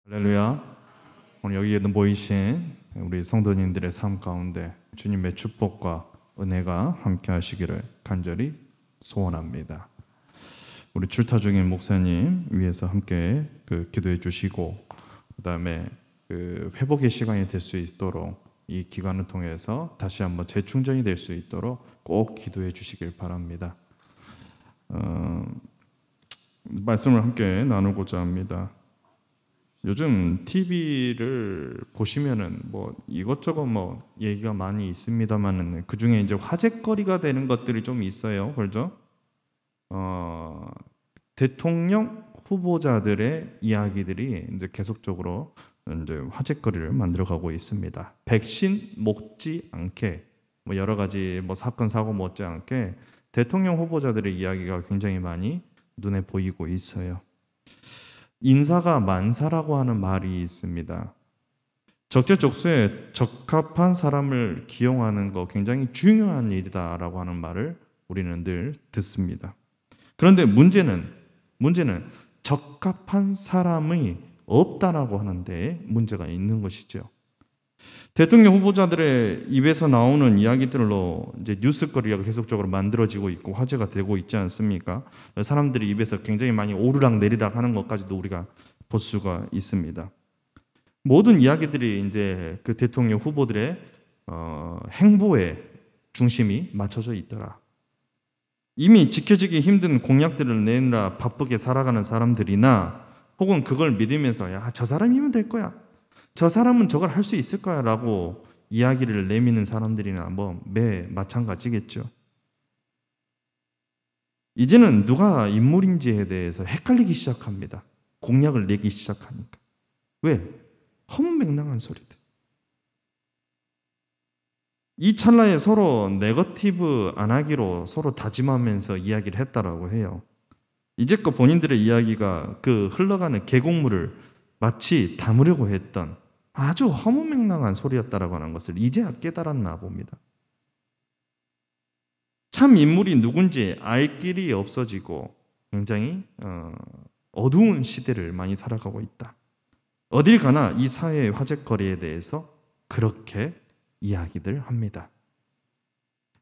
할렐루야. 오늘 여기에 모이신 우리 성도님들의 삶 가운데 주님의 축복과 은혜가 함께 하시기를 간절히 소원합니다. 우리 출타 중인 목사님 위해서 함께 기도해 주시고, 그다음에 회복의 시간이 될 수 있도록 이 기간을 통해서 다시 한번 재충전이 될 수 있도록 꼭 기도해 주시길 바랍니다. 말씀을 함께 나누고자 합니다. 요즘 TV를 보시면은 이것저것 얘기가 많이 있습니다만은 그 중에 이제 화제거리가 되는 것들이 좀 있어요, 그렇죠? 대통령 후보자들의 이야기들이 이제 계속적으로 이제 화제거리를 만들어가고 있습니다. 백신 먹지 않게, 여러 가지 사건 사고 못지않게 대통령 후보자들의 이야기가 굉장히 많이 눈에 보이고 있어요. 인사가 만사라고 하는 말이 있습니다. 적재적소에 적합한 사람을 기용하는 거 굉장히 중요한 일이다라고 하는 말을 우리는 늘 듣습니다. 그런데 문제는 적합한 사람이 없다라고 하는데 문제가 있는 것이죠. 대통령 후보자들의 입에서 나오는 이야기들로 이제 뉴스거리가 계속적으로 만들어지고 있고 화제가 되고 있지 않습니까? 사람들이 입에서 굉장히 많이 오르락 내리락 하는 것까지도 우리가 볼 수가 있습니다. 모든 이야기들이 이제 그 대통령 후보들의 행보에 중심이 맞춰져 있더라. 이미 지켜지기 힘든 공약들을 내느라 바쁘게 살아가는 사람들이나 혹은 그걸 믿으면서 야, 저 사람이면 될 거야, 저 사람은 저걸 할 수 있을 거야 라고 이야기를 내미는 사람들이나 매 마찬가지겠죠. 이제는 누가 인물인지에 대해서 헷갈리기 시작합니다. 공약을 내기 시작하니까. 왜? 허무맹랑한 소리들. 이 찰나에 서로 네거티브 안 하기로 서로 다짐하면서 이야기를 했다라고 해요. 이제껏 본인들의 이야기가 그 흘러가는 계곡물을 마치 담으려고 했던 아주 허무맹랑한 소리였다라고 하는 것을 이제야 깨달았나 봅니다. 참 인물이 누군지 알 길이 없어지고 굉장히 어두운 시대를 많이 살아가고 있다. 어딜 가나 이 사회의 화제거리에 대해서 그렇게 이야기들 합니다.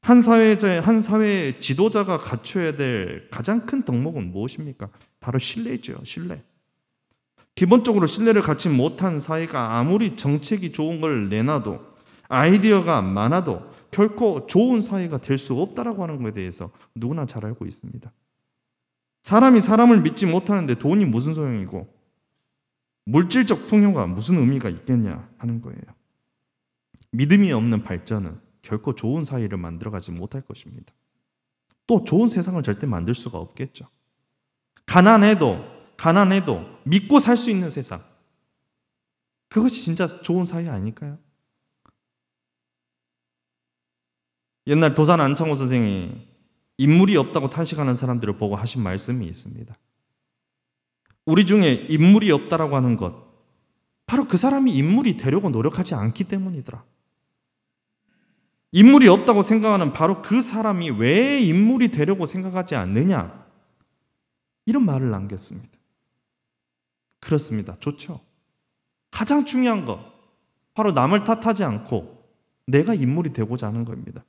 한 사회의 지도자가 갖춰야 될 가장 큰 덕목은 무엇입니까? 바로 신뢰죠. 신뢰. 기본적으로 신뢰를 갖지 못한 사회가 아무리 정책이 좋은 걸 내놔도, 아이디어가 많아도 결코 좋은 사회가 될 수 없다라고 하는 것에 대해서 누구나 잘 알고 있습니다. 사람이 사람을 믿지 못하는데 돈이 무슨 소용이고 물질적 풍요가 무슨 의미가 있겠냐 하는 거예요. 믿음이 없는 발전은 결코 좋은 사회를 만들어가지 못할 것입니다. 또 좋은 세상을 절대 만들 수가 없겠죠. 가난해도 믿고 살 수 있는 세상, 그것이 진짜 좋은 사회 아닐까요? 옛날 도산 안창호 선생이 인물이 없다고 탄식하는 사람들을 보고 하신 말씀이 있습니다. 우리 중에 인물이 없다라고 하는 것, 바로 그 사람이 인물이 되려고 노력하지 않기 때문이더라. 인물이 없다고 생각하는 바로 그 사람이 왜 인물이 되려고 생각하지 않느냐, 이런 말을 남겼습니다. 그렇습니다. 좋죠. 가장 중요한 거, 바로 남을 탓하지 않고 내가 인물이 되고자 하는 겁니다.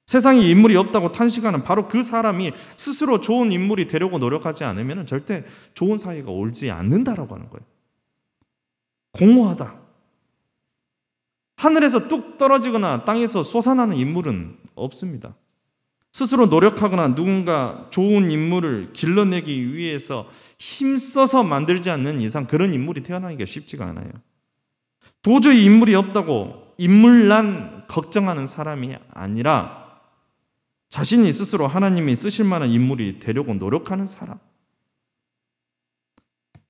세상에 인물이 없다고 탄식하는 바로 그 사람이 스스로 좋은 인물이 되려고 노력하지 않으면 절대 좋은 사회가 오지 않는다라고 하는 거예요. 공허하다. 하늘에서 뚝 떨어지거나 땅에서 솟아나는 인물은 없습니다. 스스로 노력하거나 누군가 좋은 인물을 길러내기 위해서 힘써서 만들지 않는 이상 그런 인물이 태어나기가 쉽지가 않아요. 도저히 인물이 없다고 인물난 걱정하는 사람이 아니라 자신이 스스로 하나님이 쓰실 만한 인물이 되려고 노력하는 사람,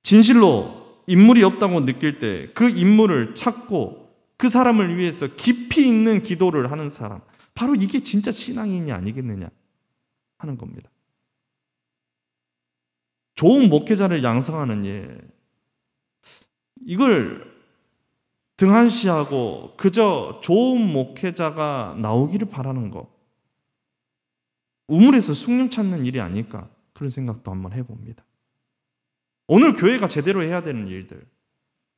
진실로 인물이 없다고 느낄 때 그 인물을 찾고 그 사람을 위해서 깊이 있는 기도를 하는 사람, 바로 이게 진짜 신앙인이 아니겠느냐 하는 겁니다. 좋은 목회자를 양성하는 일, 이걸 등한시하고 그저 좋은 목회자가 나오기를 바라는 것, 우물에서 숭늉 찾는 일이 아닐까, 그런 생각도 한번 해봅니다. 오늘 교회가 제대로 해야 되는 일들,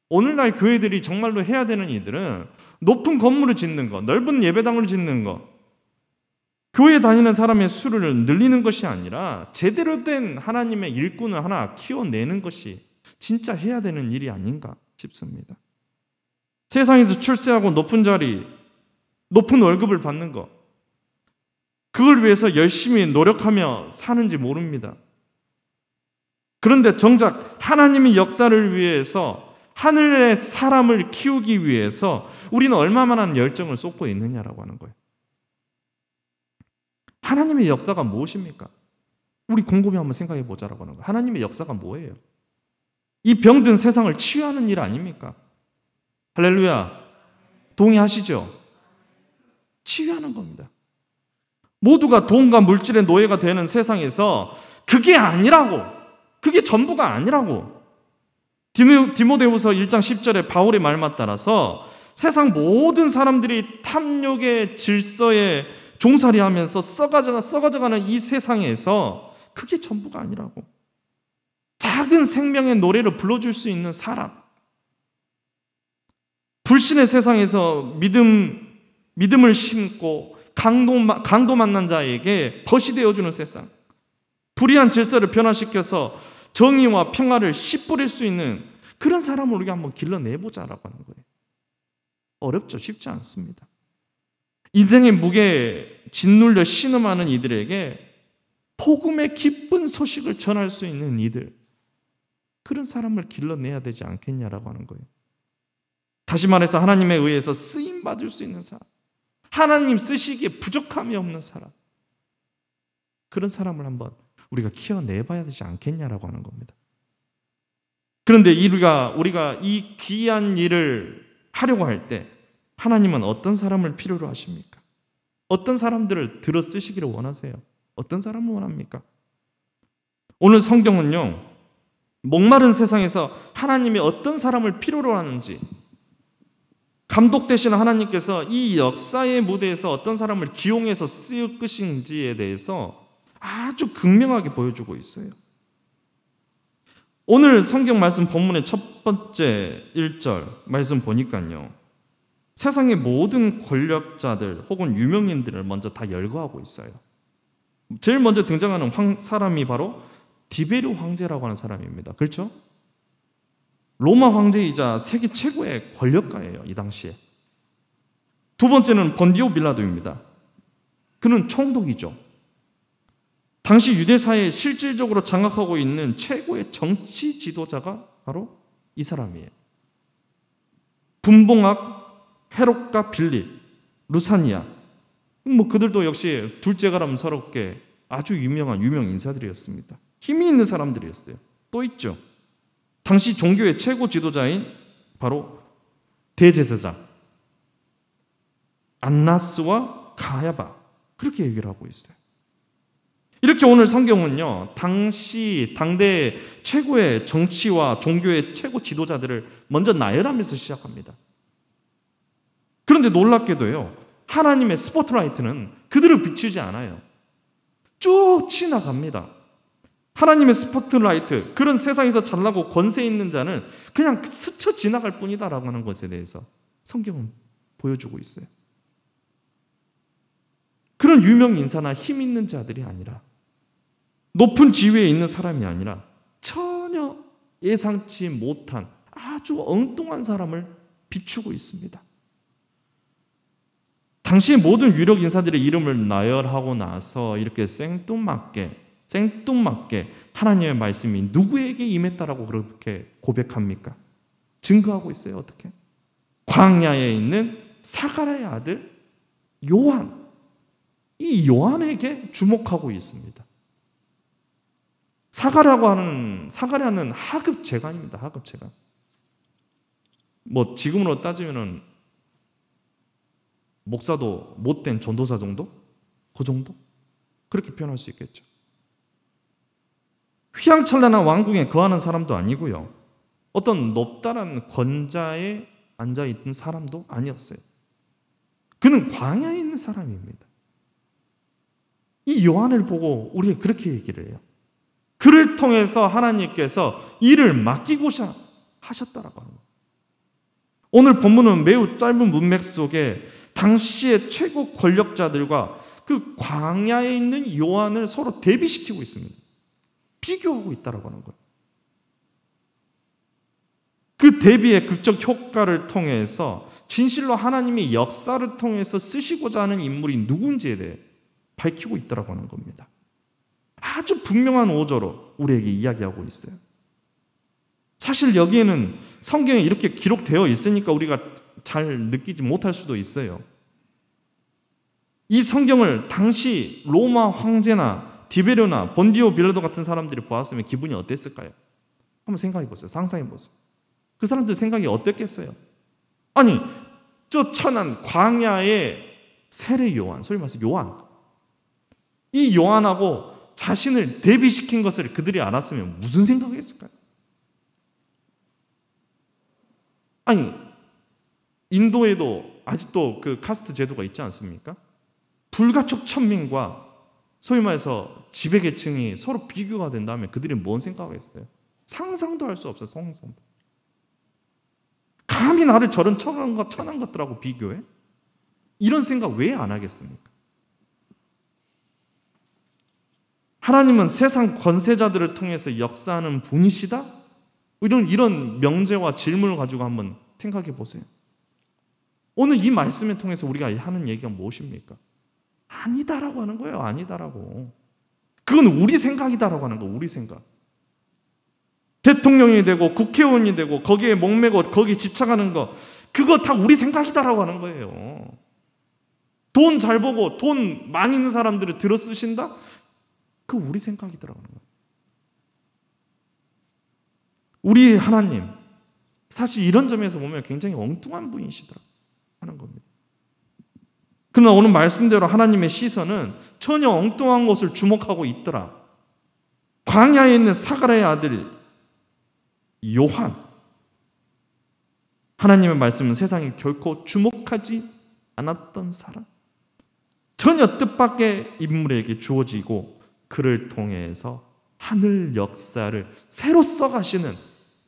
오늘날 교회들이 정말로 해야 되는 일들은 높은 건물을 짓는 것, 넓은 예배당을 짓는 것, 교회 다니는 사람의 수를 늘리는 것이 아니라 제대로 된 하나님의 일꾼을 하나 키워내는 것이 진짜 해야 되는 일이 아닌가 싶습니다. 세상에서 출세하고 높은 자리, 높은 월급을 받는 것, 그걸 위해서 열심히 노력하며 사는지 모릅니다. 그런데 정작 하나님의 역사를 위해서, 하늘의 사람을 키우기 위해서 우리는 얼마만한 열정을 쏟고 있느냐라고 하는 거예요. 하나님의 역사가 무엇입니까? 우리 곰곰이 한번 생각해 보자라고 하는 거예요. 하나님의 역사가 뭐예요? 이 병든 세상을 치유하는 일 아닙니까? 할렐루야. 동의하시죠? 치유하는 겁니다. 모두가 돈과 물질의 노예가 되는 세상에서 그게 아니라고, 그게 전부가 아니라고. 디모데후서 1장 10절에 바울의 말만 따라서 세상 모든 사람들이 탐욕의 질서에 종살이하면서 썩어져가는 이 세상에서 그게 전부가 아니라고. 작은 생명의 노래를 불러줄 수 있는 사람, 불신의 세상에서 믿음을 심고 강도 만난 자에게 벗이 되어주는 세상, 불의한 질서를 변화시켜서 정의와 평화를 씨뿌릴 수 있는 그런 사람을 우리가 한번 길러내보자라고 하는 거예요. 어렵죠? 쉽지 않습니다. 인생의 무게에 짓눌려 신음하는 이들에게 복음의 기쁜 소식을 전할 수 있는 이들, 그런 사람을 길러내야 되지 않겠냐라고 하는 거예요. 다시 말해서 하나님에 의해서 쓰임받을 수 있는 사람, 하나님 쓰시기에 부족함이 없는 사람, 그런 사람을 한번 우리가 키워내봐야 되지 않겠냐라고 하는 겁니다. 그런데 우리가 이 귀한 일을 하려고 할 때 하나님은 어떤 사람을 필요로 하십니까? 어떤 사람들을 들어 쓰시기를 원하세요? 어떤 사람을 원합니까? 오늘 성경은요, 목마른 세상에서 하나님이 어떤 사람을 필요로 하는지, 감독되시는 하나님께서 이 역사의 무대에서 어떤 사람을 기용해서 쓰일 것인지에 대해서 아주 극명하게 보여주고 있어요. 오늘 성경 말씀 본문의 첫 번째 1절 말씀 보니까요, 세상의 모든 권력자들 혹은 유명인들을 먼저 다 열거하고 있어요. 제일 먼저 등장하는 사람이 바로 디베르 황제라고 하는 사람입니다. 그렇죠? 로마 황제이자 세계 최고의 권력가예요, 이 당시에. 두 번째는 번디오 빌라도입니다. 그는 총독이죠. 당시 유대사회에 실질적으로 장악하고 있는 최고의 정치 지도자가 바로 이 사람이에요. 분봉학, 헤롯과 빌립, 루사니아, 그들도 역시 둘째가람스럽게 아주 유명 인사들이었습니다. 힘이 있는 사람들이었어요. 또 있죠. 당시 종교의 최고 지도자인 바로 대제사장 안나스와 가야바, 그렇게 얘기를 하고 있어요. 이렇게 오늘 성경은요, 당대 최고의 정치와 종교의 최고 지도자들을 먼저 나열하면서 시작합니다. 그런데 놀랍게도요, 하나님의 스포트라이트는 그들을 비추지 않아요. 쭉 지나갑니다. 하나님의 스포트라이트, 그런 세상에서 잘나고 권세 있는 자는 그냥 스쳐 지나갈 뿐이다라고 하는 것에 대해서 성경은 보여주고 있어요. 그런 유명 인사나 힘 있는 자들이 아니라, 높은 지위에 있는 사람이 아니라 전혀 예상치 못한 아주 엉뚱한 사람을 비추고 있습니다. 당시의 모든 유력 인사들의 이름을 나열하고 나서 이렇게 생뚱맞게 하나님의 말씀이 누구에게 임했다라고 그렇게 고백합니까? 증거하고 있어요. 어떻게? 광야에 있는 사가랴의 아들 요한, 이 요한에게 주목하고 있습니다. 사가랴는 하급 재간입니다. 하급 재간. 지금으로 따지면은 목사도 못된 전도사 정도? 그 정도? 그렇게 표현할 수 있겠죠. 휘황찬란한 왕궁에 거하는 사람도 아니고요. 어떤 높다란 권자에 앉아있던 사람도 아니었어요. 그는 광야에 있는 사람입니다. 이 요한을 보고 우리가 그렇게 얘기를 해요. 그를 통해서 하나님께서 일을 맡기고자 하셨다라고 하는 거예요. 오늘 본문은 매우 짧은 문맥 속에 당시의 최고 권력자들과 그 광야에 있는 요한을 서로 대비시키고 있습니다. 비교하고 있다라고 하는 거예요. 그 대비의 극적 효과를 통해서 진실로 하나님이 역사를 통해서 쓰시고자 하는 인물이 누군지에 대해 밝히고 있다라고 하는 겁니다. 아주 분명한 어조로 우리에게 이야기하고 있어요. 사실 여기에는 성경에 이렇게 기록되어 있으니까 우리가 잘 느끼지 못할 수도 있어요. 이 성경을 당시 로마 황제나 디베료나 본디오 빌라도 같은 사람들이 보았으면 기분이 어땠을까요? 한번 생각해 보세요. 상상해 보세요. 그 사람들 생각이 어땠겠어요? 아니, 저 천한 광야의 세례 요한, 소위 말해서 요한, 이 요한하고 자신을 대비시킨 것을 그들이 알았으면 무슨 생각을 했을까요? 아니, 인도에도 아직도 그 카스트 제도가 있지 않습니까? 불가촉 천민과 소위 말해서 지배계층이 서로 비교가 된다면 그들이 뭔 생각을 했어요? 상상도 할 수 없어요. 상상도. 감히 나를 저런 천한 것들하고 비교해? 이런 생각 왜 안 하겠습니까? 하나님은 세상 권세자들을 통해서 역사하는 분이시다? 이런 명제와 질문을 가지고 한번 생각해 보세요. 오늘 이 말씀을 통해서 우리가 하는 얘기가 무엇입니까? 아니다라고 하는 거예요. 아니다라고. 그건 우리 생각이다라고 하는 거. 우리 생각. 대통령이 되고 국회의원이 되고 거기에 목매고 거기에 집착하는 거, 그거 다 우리 생각이다라고 하는 거예요. 돈 잘 보고 돈 많이 있는 사람들을 들어 쓰신다? 그거 우리 생각이더라고 하는 거예요. 우리 하나님, 사실 이런 점에서 보면 굉장히 엉뚱한 분이시더라 하는 겁니다. 그러나 오늘 말씀대로 하나님의 시선은 전혀 엉뚱한 것을 주목하고 있더라. 광야에 있는 사가랴의 아들 요한, 하나님의 말씀은 세상에 결코 주목하지 않았던 사람, 전혀 뜻밖의 인물에게 주어지고 그를 통해서 하늘 역사를 새로 써가시는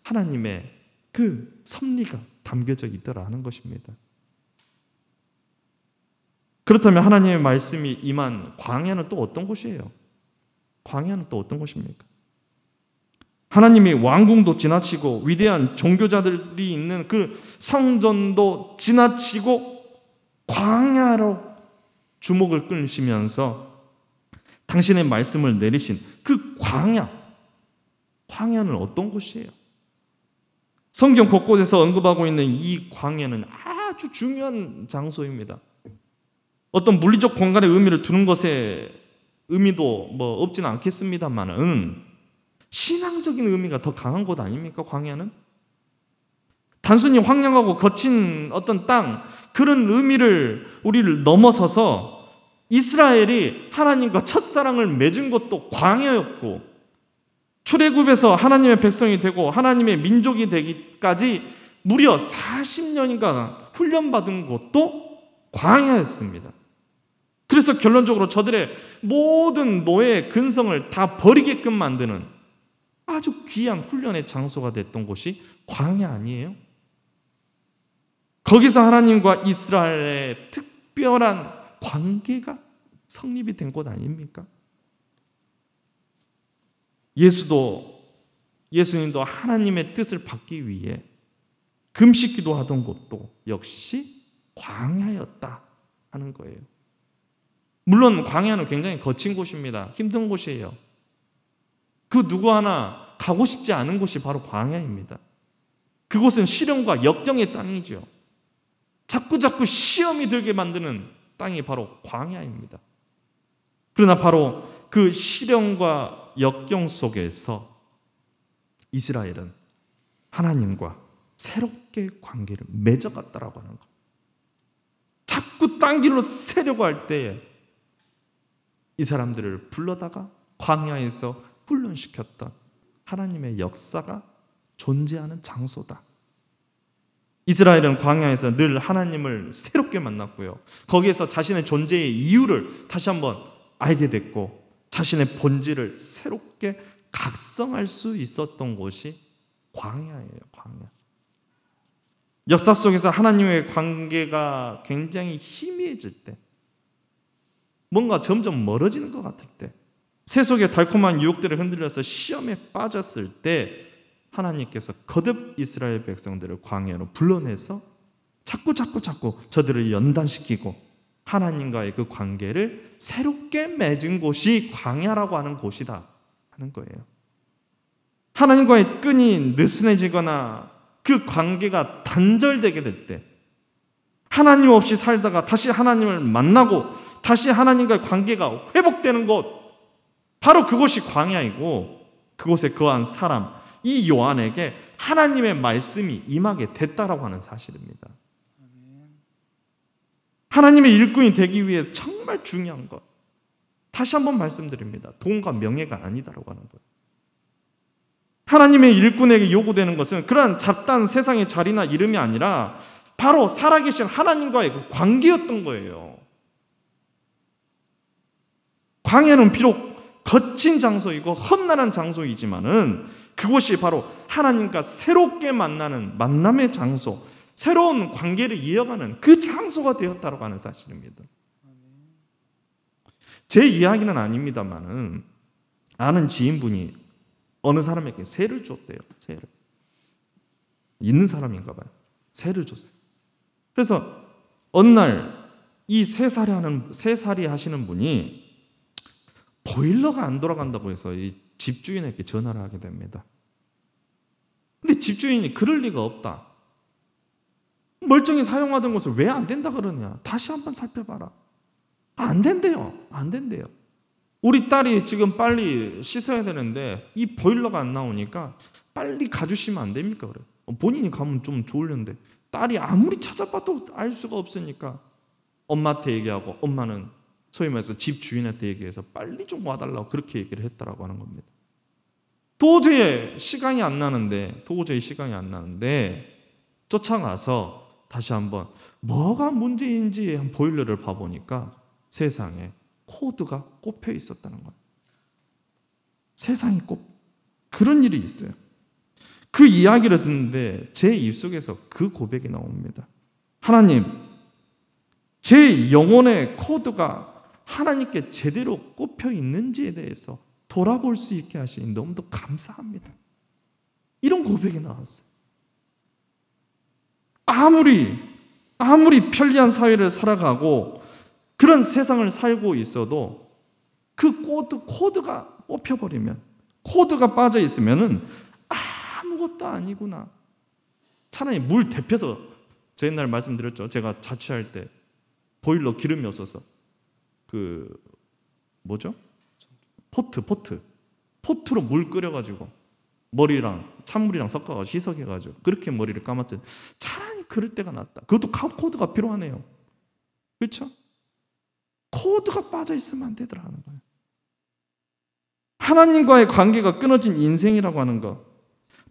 하나님의 그 섭리가 담겨져 있더라 하는 것입니다. 그렇다면 하나님의 말씀이 임한 광야는 또 어떤 곳이에요? 광야는 또 어떤 곳입니까? 하나님이 왕궁도 지나치고 위대한 종교자들이 있는 그 성전도 지나치고 광야로 주목을 끌시면서 당신의 말씀을 내리신 그 광야는 어떤 곳이에요? 성경 곳곳에서 언급하고 있는 이 광야는 아주 중요한 장소입니다. 어떤 물리적 공간의 의미를 두는 것에 의미도 없지는 않겠습니다만은 신앙적인 의미가 더 강한 곳 아닙니까? 광야는? 단순히 황량하고 거친 어떤 땅, 그런 의미를 우리를 넘어서서 이스라엘이 하나님과 첫사랑을 맺은 것도 광야였고, 출애굽에서 하나님의 백성이 되고 하나님의 민족이 되기까지 무려 40년인가 훈련받은 것도 광야였습니다. 그래서 결론적으로 저들의 모든 노예 근성을 다 버리게끔 만드는 아주 귀한 훈련의 장소가 됐던 곳이 광야 아니에요? 거기서 하나님과 이스라엘의 특별한 관계가 성립이 된 곳 아닙니까? 예수님도 하나님의 뜻을 받기 위해 금식기도 하던 곳도 역시 광야였다 하는 거예요. 물론 광야는 굉장히 거친 곳입니다. 힘든 곳이에요. 그 누구 하나 가고 싶지 않은 곳이 바로 광야입니다. 그곳은 시련과 역경의 땅이죠. 자꾸 시험이 들게 만드는 땅이 바로 광야입니다. 그러나 바로 그 시련과 역경 속에서 이스라엘은 하나님과 새롭게 관계를 맺어갔다라고 하는 것. 자꾸 딴 길로 새려고 할 때에 이 사람들을 불러다가 광야에서 훈련시켰던 하나님의 역사가 존재하는 장소다. 이스라엘은 광야에서 늘 하나님을 새롭게 만났고요. 거기에서 자신의 존재의 이유를 다시 한번 알게 됐고 자신의 본질을 새롭게 각성할 수 있었던 곳이 광야예요. 광야. 역사 속에서 하나님의 관계가 굉장히 희미해질 때, 뭔가 점점 멀어지는 것 같을 때, 세속의 달콤한 유혹들에 흔들려서 시험에 빠졌을 때 하나님께서 거듭 이스라엘 백성들을 광야로 불러내서 자꾸 저들을 연단시키고 하나님과의 그 관계를 새롭게 맺은 곳이 광야라고 하는 곳이다 하는 거예요. 하나님과의 끈이 느슨해지거나 그 관계가 단절되게 될 때, 하나님 없이 살다가 다시 하나님을 만나고 다시 하나님과의 관계가 회복되는 곳, 바로 그곳이 광야이고 그곳에 거한 사람, 이 요한에게 하나님의 말씀이 임하게 됐다라고 하는 사실입니다. 하나님의 일꾼이 되기 위해 정말 중요한 것, 다시 한번 말씀드립니다. 돈과 명예가 아니다라고 하는 것. 하나님의 일꾼에게 요구되는 것은 그러한 잡다한 세상의 자리나 이름이 아니라 바로 살아계신 하나님과의 그 관계였던 거예요. 광야는 비록 거친 장소이고 험난한 장소이지만은 그곳이 바로 하나님과 새롭게 만나는 만남의 장소, 새로운 관계를 이어가는 그 장소가 되었다고 하는 사실입니다. 제 이야기는 아닙니다만은 아는 지인분이 어느 사람에게 세를 줬대요. 세를. 있는 사람인가 봐요. 세를 줬어요. 그래서 어느 날 이 세살이 하시는 분이 보일러가 안 돌아간다고 해서 이 집주인에게 전화를 하게 됩니다. 근데 집주인이 그럴 리가 없다. 멀쩡히 사용하던 것을 왜 안 된다 그러냐. 다시 한번 살펴봐라. 안 된대요. 안 된대요. 우리 딸이 지금 빨리 씻어야 되는데 이 보일러가 안 나오니까 빨리 가주시면 안 됩니까? 그래. 본인이 가면 좀 좋을련데 딸이 아무리 찾아봐도 알 수가 없으니까 엄마한테 얘기하고 엄마는 소위 말해서 집 주인한테 얘기해서 빨리 좀 와달라고 그렇게 얘기를 했다라고 하는 겁니다. 도저히 시간이 안 나는데 쫓아가서 다시 한번 뭐가 문제인지 한 보일러를 봐보니까 세상에 코드가 꼽혀 있었다는 거예요. 세상에 그런 일이 있어요. 그 이야기를 듣는데 제 입속에서 그 고백이 나옵니다. 하나님, 제 영혼의 코드가 하나님께 제대로 꼽혀 있는지에 대해서 돌아볼 수 있게 하시니 너무도 감사합니다. 이런 고백이 나왔어요. 아무리 편리한 사회를 살아가고 그런 세상을 살고 있어도 그 코드가 뽑혀버리면, 코드가 빠져 있으면은 아무것도 아니구나. 차라리 물 데펴서, 저 옛날 말씀드렸죠. 제가 자취할 때 보일러 기름이 없어서 포트로 물 끓여가지고 머리랑 찬물이랑 섞어가지고 희석해가지고 그렇게 머리를 감았더니 차라리 그럴 때가 낫다. 그것도 코드가 필요하네요. 그렇죠? 코드가 빠져 있으면 안 되더라는 거예요. 하나님과의 관계가 끊어진 인생이라고 하는 것,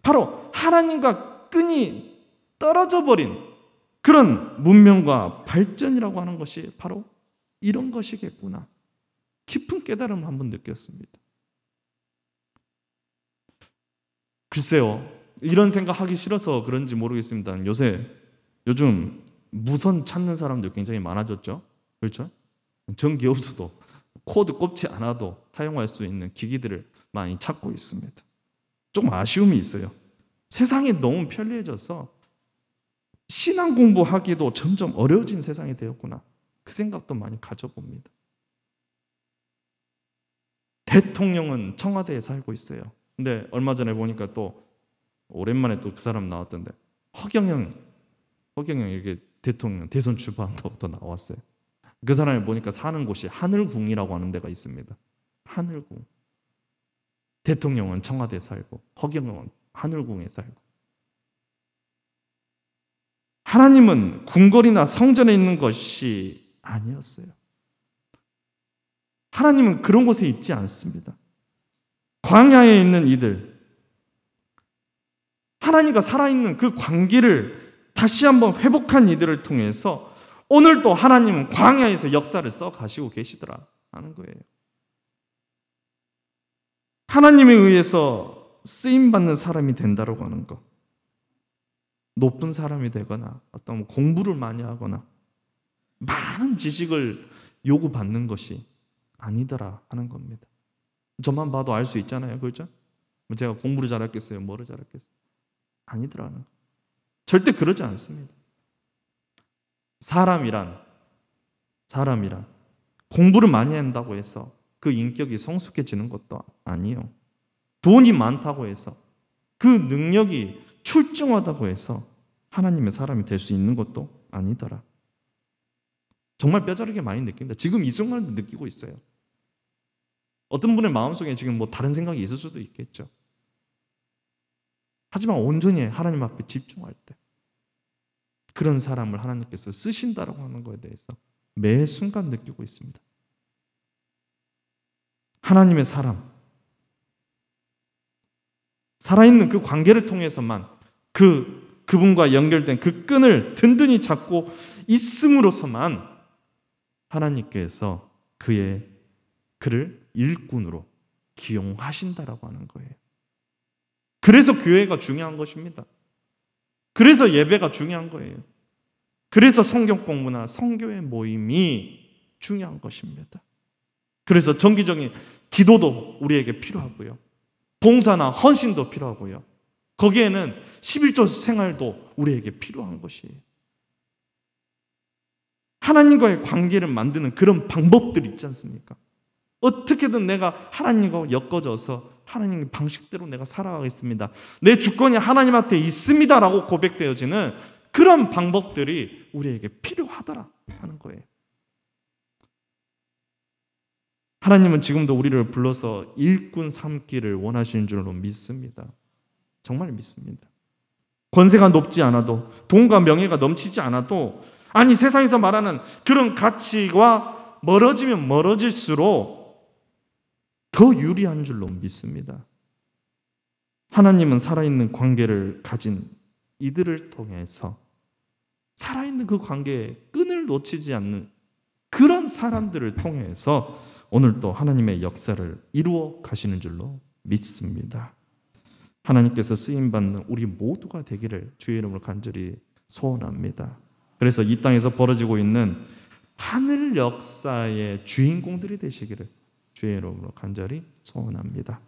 바로 하나님과 끈이 떨어져 버린 그런 문명과 발전이라고 하는 것이 바로 이런 것이겠구나. 깊은 깨달음을 한번 느꼈습니다. 글쎄요, 이런 생각하기 싫어서 그런지 모르겠습니다. 요즘 무선 찾는 사람들 굉장히 많아졌죠. 그렇죠? 전기 없어도 코드 꼽지 않아도 사용할 수 있는 기기들을 많이 찾고 있습니다. 조금 아쉬움이 있어요. 세상이 너무 편리해져서 신앙 공부하기도 점점 어려워진 세상이 되었구나. 그 생각도 많이 가져봅니다. 대통령은 청와대에 살고 있어요. 근데 얼마 전에 보니까 또 오랜만에 또 그 사람 나왔던데 허경영 이렇게 대통령 대선 출마한다고 또 나왔어요. 그 사람을 보니까 사는 곳이 하늘궁이라고 하는 데가 있습니다. 하늘궁. 대통령은 청와대에 살고 허경영은 하늘궁에 살고. 하나님은 궁궐이나 성전에 있는 것이 아니었어요. 하나님은 그런 곳에 있지 않습니다. 광야에 있는 이들, 하나님과 살아있는 그 관계를 다시 한번 회복한 이들을 통해서 오늘도 하나님은 광야에서 역사를 써 가시고 계시더라 하는 거예요. 하나님에 의해서 쓰임받는 사람이 된다라고 하는 것, 높은 사람이 되거나 어떤 공부를 많이 하거나 많은 지식을 요구받는 것이 아니더라 하는 겁니다. 저만 봐도 알 수 있잖아요. 그렇죠? 제가 공부를 잘했겠어요? 뭐를 잘했겠어요? 아니더라는 거. 절대 그러지 않습니다. 사람이란 공부를 많이 한다고 해서 그 인격이 성숙해지는 것도 아니에요. 돈이 많다고 해서 그 능력이 출중하다고 해서 하나님의 사람이 될 수 있는 것도 아니더라. 정말 뼈저리게 많이 느낍니다. 지금 이 순간도 느끼고 있어요. 어떤 분의 마음속에 지금 뭐 다른 생각이 있을 수도 있겠죠. 하지만 온전히 하나님 앞에 집중할 때 그런 사람을 하나님께서 쓰신다라고 하는 것에 대해서 매 순간 느끼고 있습니다. 하나님의 사람, 살아있는 그 관계를 통해서만 그분과 연결된 그 끈을 든든히 잡고 있음으로써만 하나님께서 그를 일꾼으로 기용하신다라고 하는 거예요. 그래서 교회가 중요한 것입니다. 그래서 예배가 중요한 거예요. 그래서 성경 공부나 성교의 모임이 중요한 것입니다. 그래서 정기적인 기도도 우리에게 필요하고요. 봉사나 헌신도 필요하고요. 거기에는 11조 생활도 우리에게 필요한 것이에요. 하나님과의 관계를 만드는 그런 방법들이 있지 않습니까? 어떻게든 내가 하나님과 엮어져서 하나님의 방식대로 내가 살아가겠습니다. 내 주권이 하나님 앞에 있습니다라고 고백되어지는 그런 방법들이 우리에게 필요하더라 하는 거예요. 하나님은 지금도 우리를 불러서 일꾼 삼기를 원하시는 줄로 믿습니다. 정말 믿습니다. 권세가 높지 않아도, 돈과 명예가 넘치지 않아도, 아니 세상에서 말하는 그런 가치와 멀어지면 멀어질수록 더 유리한 줄로 믿습니다. 하나님은 살아있는 관계를 가진 이들을 통해서 살아있는 그 관계에 끈을 놓치지 않는 그런 사람들을 통해서 오늘도 하나님의 역사를 이루어 가시는 줄로 믿습니다. 하나님께서 쓰임받는 우리 모두가 되기를 주의 이름으로 간절히 소원합니다. 그래서 이 땅에서 벌어지고 있는 하늘 역사의 주인공들이 되시기를 주의 이름으로 간절히 소원합니다.